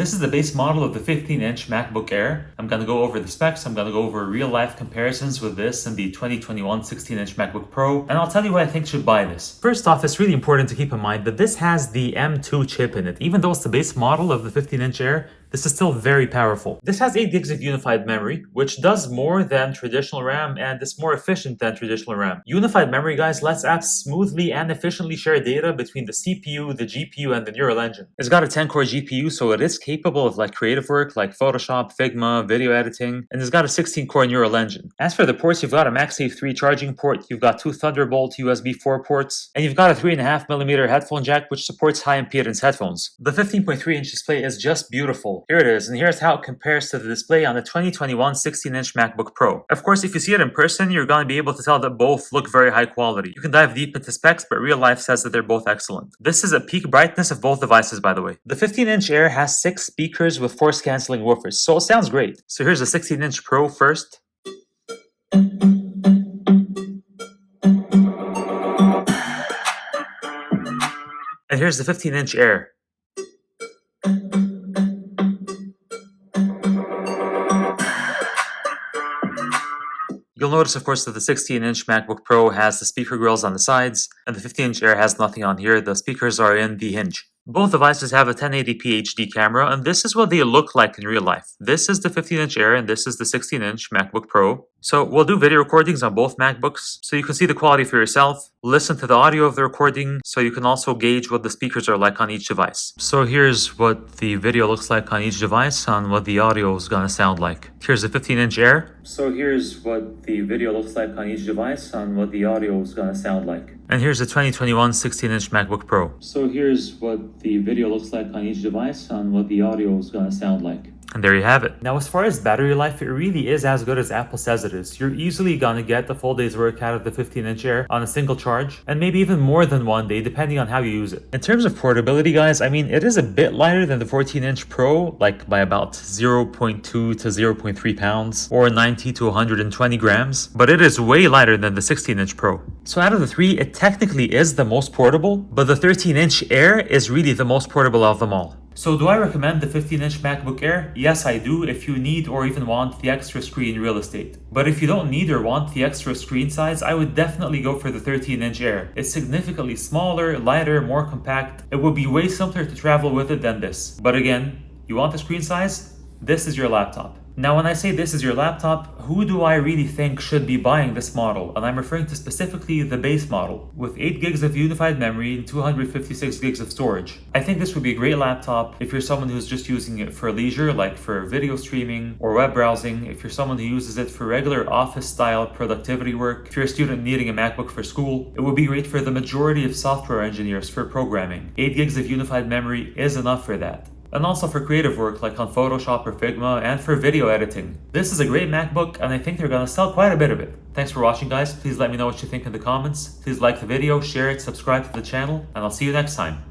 This is the base model of the 15-inch MacBook Air. I'm going to go over the specs, I'm going to go over real-life comparisons with this and the 2021 16-inch MacBook Pro, and I'll tell you why I think should buy this. First off, it's really important to keep in mind that this has the M2 chip in it. Even though it's the base model of the 15-inch Air, this is still very powerful. This has 8 gigs of unified memory, which does more than traditional RAM and is more efficient than traditional RAM. Unified memory, guys, lets apps smoothly and efficiently share data between the CPU, the GPU, and the neural engine. It's got a 10-core GPU, so it is capable of creative work like Photoshop, Figma, video editing, and it's got a 16-core neural engine. As for the ports, you've got a MagSafe 3 charging port, you've got 2 Thunderbolt USB 4 ports, and you've got a 3.5mm headphone jack which supports high-impedance headphones. The 15.3-inch display is just beautiful. Here it is, and here's how it compares to the display on the 2021 16-inch MacBook Pro. Of course, if you see it in person, you're going to be able to tell that both look very high quality. You can dive deep into specs, but real life says that they're both excellent. This is a peak brightness of both devices, by the way. The 15-inch Air has 6 speakers with force-canceling woofers, so it sounds great. So here's the 16-inch Pro first. And here's the 15-inch Air. You'll notice, of course, that the 16-inch MacBook Pro has the speaker grills on the sides, and the 15-inch Air has nothing on here. The speakers are in the hinge. Both devices have a 1080p HD camera, and this is what they look like in real life. This is the 15-inch Air, and this is the 16-inch MacBook Pro. So we'll do video recordings on both MacBooks, so you can see the quality for yourself, listen to the audio of the recording, so you can also gauge what the speakers are like on each device. So here's what the video looks like on each device, and what the audio is going to sound like. Here's the 15-inch Air. So here's what the video looks like on each device, and what the audio is going to sound like. And here's the 2021 16-inch MacBook Pro. So here's what the video looks like on each device, and what the audio is going to sound like. And there you have it. Now, as far as battery life, it really is as good as Apple says it is. You're easily gonna get the full day's work out of the 15-inch Air on a single charge, and maybe even more than one day, depending on how you use it. In terms of portability, guys, I mean, it is a bit lighter than the 14-inch Pro, like by about 0.2 to 0.3 pounds, or 90 to 120 grams, but it is way lighter than the 16-inch Pro. So out of the three, it technically is the most portable, but the 13-inch Air is really the most portable of them all. So do I recommend the 15-inch MacBook Air? Yes, I do, if you need or even want the extra screen real estate. But if you don't need or want the extra screen size, I would definitely go for the 13-inch Air. It's significantly smaller, lighter, more compact. It would be way simpler to travel with it than this. But again, you want the screen size? This is your laptop. Now, when I say this is your laptop, who do I really think should be buying this model? And I'm referring to specifically the base model, with 8 gigs of unified memory and 256 gigs of storage. I think this would be a great laptop if you're someone who's just using it for leisure, like for video streaming or web browsing, if you're someone who uses it for regular office-style productivity work, if you're a student needing a MacBook for school. It would be great for the majority of software engineers for programming. 8 gigs of unified memory is enough for that. And also for creative work like on Photoshop or Figma, and for video editing. This is a great MacBook, and I think they're gonna sell quite a bit of it. Thanks for watching, guys. Please let me know what you think in the comments. Please like the video, share it, subscribe to the channel, and I'll see you next time.